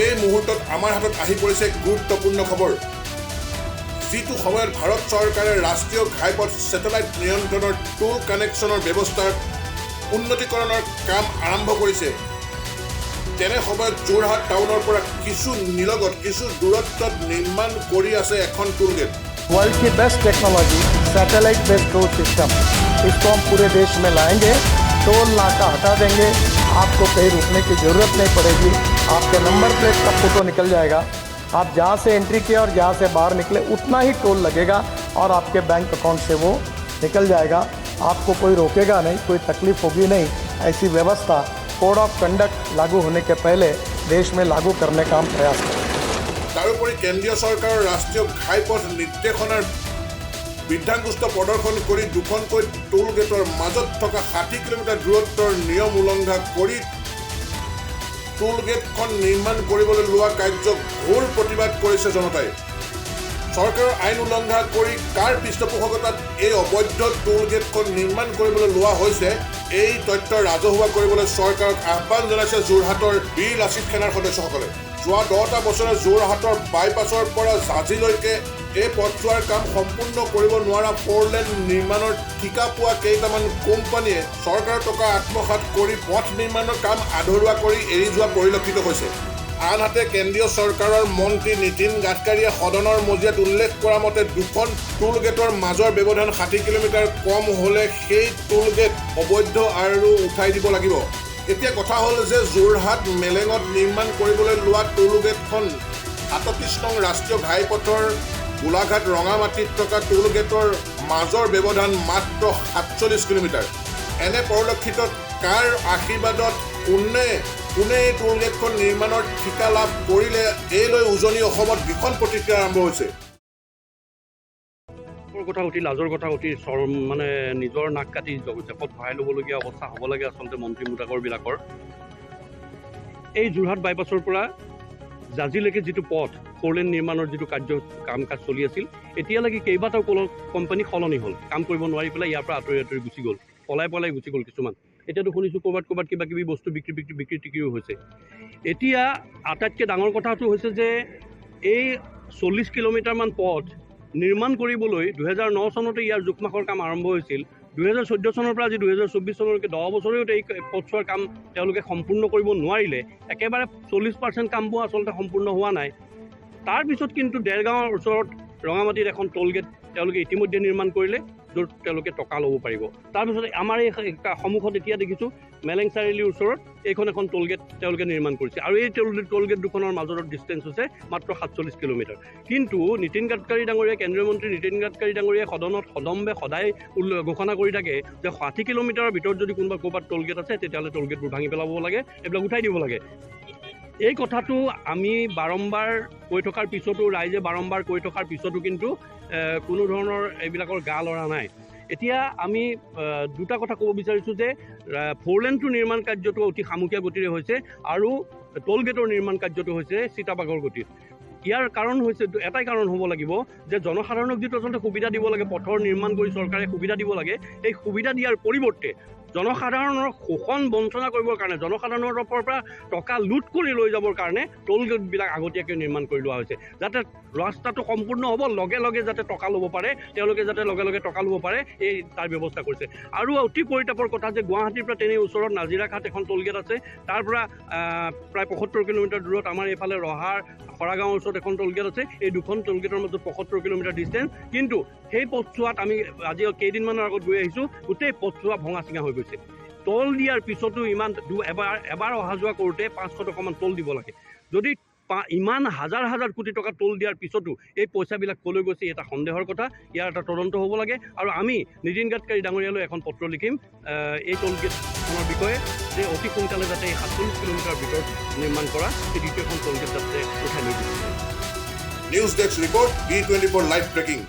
এই মুহূৰ্তত আমাৰ হাতত আহি পৰিছে গুৰুত্বপূৰ্ণ খবৰ। যিটো সময়ত ভাৰত চৰকাৰে ৰাষ্ট্ৰীয় ঘাইপথ ছেটেলাইট নিয়ন্ত্ৰণৰ টোল কানেকশ্যনৰ ব্যৱস্থাৰ উন্নতিকৰণৰ কাম আৰম্ভ কৰিছে, তেনে সময়ত যোৰহাট টাউনৰ পৰা কিছু নিলগত কিছু দূৰত্বত নিৰ্মাণ কৰি আছে এখন টোল গেট। वर्ल्ड की best technology satellite based toll system, इसको हम पूरे देश में लाएंगे। टोल नाका हटा देंगे, आपको कहीं रुकने की ज़रूरत नहीं पड़ेगी। आपके नंबर प्लेट का फोटो निकल जाएगा, आप जहाँ से एंट्री किया और जहाँ से बाहर निकले उतना ही टोल लगेगा और आपके बैंक अकाउंट से वो निकल जाएगा। आपको कोई रोकेगा नहीं, कोई तकलीफ होगी नहीं। ऐसी व्यवस्था कोड ऑफ कंडक्ट लागू होने के पहले देश में लागू करने का हम प्रयास करें। তাৰোপৰি কেন্দ্ৰীয় চৰকাৰৰ ৰাষ্ট্ৰীয় ঘাইপথ নিৰ্দেশনাৰ বৃদ্ধাংগুষ্ঠ প্ৰদৰ্শন কৰি দুখনকৈ টোল গেটৰ মাজত থকা 60 কিলোমিটাৰ দূৰত্বৰ নিয়ম উলংঘা কৰি টোল গেটখন নিৰ্মাণ কৰিবলৈ লোৱা কাৰ্যক ঘোৰ প্ৰতিবাদ কৰিছে জনতাই। চৰকাৰৰ আইন উলংঘা কৰি কাৰ পৃষ্ঠপোষকতাত এই অবৈধ টোল গেটখন নিৰ্মাণ কৰিবলৈ লোৱা হৈছে, এই তথ্য ৰাজহুৱা কৰিবলৈ চৰকাৰক আহ্বান জনাইছে যোৰহাটৰ বীৰ লাচিত সেনাৰ সদস্যসকলে। যোৱা 10টা বছৰে যোৰহাটৰ বাইপাছৰ পৰা জাজিলৈকে এই পথছোৱাৰ কাম সম্পূৰ্ণ কৰিব নোৱাৰা 4 লেন নিৰ্মাণৰ ঠিকা পোৱা কেইটামান কোম্পানীয়ে চৰকাৰৰ টকা আত্মসাৎ কৰি পথ নিৰ্মাণৰ কাম আধৰুৱা কৰি এৰি যোৱা পৰিলক্ষিত হৈছে। আনহাতে কেন্দ্ৰীয় চৰকাৰৰ মন্ত্ৰী নীতিন গাডকাৰীয়ে সদনৰ মজিয়াত উল্লেখ কৰা মতে দুখন টোল গেটৰ মাজৰ ব্যৱধান 60 কিলোমিটাৰ কম হ'লে সেই টোল গেট অবৈধ আৰু উঠাই দিব লাগিব। এতিয়া কথা হ'ল যে যোৰহাট মেলেঙত নিৰ্মাণ কৰিবলৈ লোৱা টোল গেটখন 37 নং ৰাষ্ট্ৰীয় ঘাইপথৰ গোলাঘাট ৰঙামাটিত থকা টোল গেটৰ মাজৰ ব্যৱধান মাত্ৰ 47 কিলোমিটাৰ। এনে পৰিলক্ষিতত কাৰ আশীৰ্বাদত কোনে এই টোল গেটখন নিৰ্মাণৰ ঠিকা লাভ কৰিলে, এই লৈ উজনি অসমত ভীষণ প্ৰতিক্ৰিয়া আৰম্ভ হৈছে। কথা উঠি লাজৰ কথা উঠি মানে নিজৰ নাক কাটি জেপত ভৰাই ল'বলগীয়া অৱস্থা হ'ব লাগে আচলতে মন্ত্ৰী মোটাকৰবিলাকৰ। এই যোৰহাট বাইপাছৰ পৰা জাজিলৈকে যিটো পথ 4 লেন নিৰ্মাণৰ যিটো কাম কাজ চলি আছিল, এতিয়ালৈকে কেইবাটাও কোম্পানী সলনি হ'ল, কাম কৰিব নোৱাৰি পেলাই ইয়াৰ পৰা আঁতৰি গুচি গ'ল, পলাই গুচি গ'ল কিছুমান। এতিয়াতো শুনিছোঁ ক'ৰবাত কিবা কিবি বস্তু বিক্ৰীও হৈছে। এতিয়া আটাইতকৈ ডাঙৰ কথাটো হৈছে যে এই 40 কিলোমিটাৰমান পথ নিৰ্মাণ কৰিবলৈ 2009 চনতে ইয়াৰ জোখমাখৰ কাম আৰম্ভ হৈছিল। 2014 চনৰ পৰা আজি 2024 চনলৈকে 10 বছৰেও এই পথছোৱাৰ কাম তেওঁলোকে সম্পূৰ্ণ কৰিব নোৱাৰিলে। একেবাৰে 40% কামবোৰ আচলতে সম্পূৰ্ণ হোৱা নাই। তাৰপিছত কিন্তু দেৰগাঁৱৰ ওচৰত ৰঙামাটিত এখন টোল গেট তেওঁলোকে ইতিমধ্যে নিৰ্মাণ কৰিলে, য'ত তেওঁলোকে টকা ল'ব পাৰিব। তাৰপিছত আমাৰ এই সন্মুখত এতিয়া দেখিছোঁ মেলেং চাৰিআলিৰ ওচৰত এইখন এখন টোল গেট তেওঁলোকে নিৰ্মাণ কৰিছে, আৰু এই টোল গেট দুখনৰ মাজৰ ডিষ্টেঞ্চ হৈছে মাত্ৰ 47 কিলোমিটাৰ। কিন্তু নীতিন গাডকাৰী ডাঙৰীয়া, কেন্দ্ৰীয় মন্ত্ৰী নীতিন গাডকাৰী ডাঙৰীয়াই সদনত সদম্বে সদায় ঘোষণা কৰি থাকে যে 60 কিলোমিটাৰৰ ভিতৰত যদি ক'ৰবাত টোল গেট আছে তেতিয়াহ'লে টোল গেটবোৰ ভাঙি পেলাব লাগে, এইবিলাক উঠাই দিব লাগে। এই কথাটো আমি বাৰম্বাৰ কৈ থকাৰ পিছতো, ৰাইজে বাৰম্বাৰ কৈ থকাৰ পিছতো কিন্তু কোনো ধৰণৰ এইবিলাকৰ গা লৰা নাই। এতিয়া আমি দুটা কথা ক'ব বিচাৰিছোঁ যে 4 লেনটো নিৰ্মাণ কাৰ্যটো অতি সামূহিক গতিৰে হৈছে আৰু টোল গেটৰ নিৰ্মাণ কাৰ্যটো হৈছে চিতাবাঘৰ গতিত। ইয়াৰ কাৰণ হৈছে, এটাই কাৰণ হ'ব লাগিব যে জনসাধাৰণক যিটো আচলতে সুবিধা দিব লাগে, পথৰ নিৰ্মাণ কৰি চৰকাৰে সুবিধা দিব লাগে, এই সুবিধা দিয়াৰ পৰিৱৰ্তে জনসাধাৰণৰ শোষণ বঞ্চনা কৰিবৰ কাৰণে, জনসাধাৰণৰ তৰফৰ পৰা টকা লুট কৰি লৈ যাবৰ কাৰণে টোল গেটবিলাক আগতীয়াকৈ নিৰ্মাণ কৰি লোৱা হৈছে, যাতে ৰাস্তাটো সম্পূৰ্ণ হ'ব, লগে লগে যাতে টকা ল'ব পাৰে, তেওঁলোকে যাতে লগে লগে টকা ল'ব পাৰে, এই তাৰ ব্যৱস্থা কৰিছে। আৰু অতি পৰিতাপৰ কথা যে গুৱাহাটীৰ পৰা তেনেই ওচৰত নাজিৰাঘাট এখন টোল গেট আছে, তাৰ পৰা প্ৰায় 75 কিলোমিটাৰ দূৰত আমাৰ এইফালে ৰহাৰ খৰাগাঁৱৰ ওচৰত এখন টোল গেট আছে। এই দুখন টোল গেটৰ মাজত 75 কিলোমিটাৰ ডিষ্টেঞ্চ, কিন্তু সেই পথছোৱাত আমি আজি কেইদিনমানৰ আগত গৈ আহিছোঁ, গোটেই পথছোৱা ভঙা চিঙা হৈ গৈছে। টোল দিয়াৰ পিছতো এবাৰ অহা যোৱা কৰোঁতে 500 টকামান টোল দিব লাগে। যদি ইমান হাজাৰ কোটি টকা টোল দিয়াৰ পিছতো এই পইচাবিলাক ক'লৈ গৈছে, এটা সন্দেহৰ কথা। ইয়াৰ এটা তদন্ত হ'ব লাগে, আৰু আমি নীতিন গাডকাৰী ডাঙৰীয়ালৈ এখন পত্ৰ লিখিম এই টোল গেটখনৰ বিষয়ে, যে অতি সোনকালে যাতে এই 47 কিলোমিটাৰ ভিতৰত নিৰ্মাণ কৰা এই দ্বিতীয়খন টোল গেট যাতে উঠাই লৈ গৈছে। News desk report, B24 live breaking.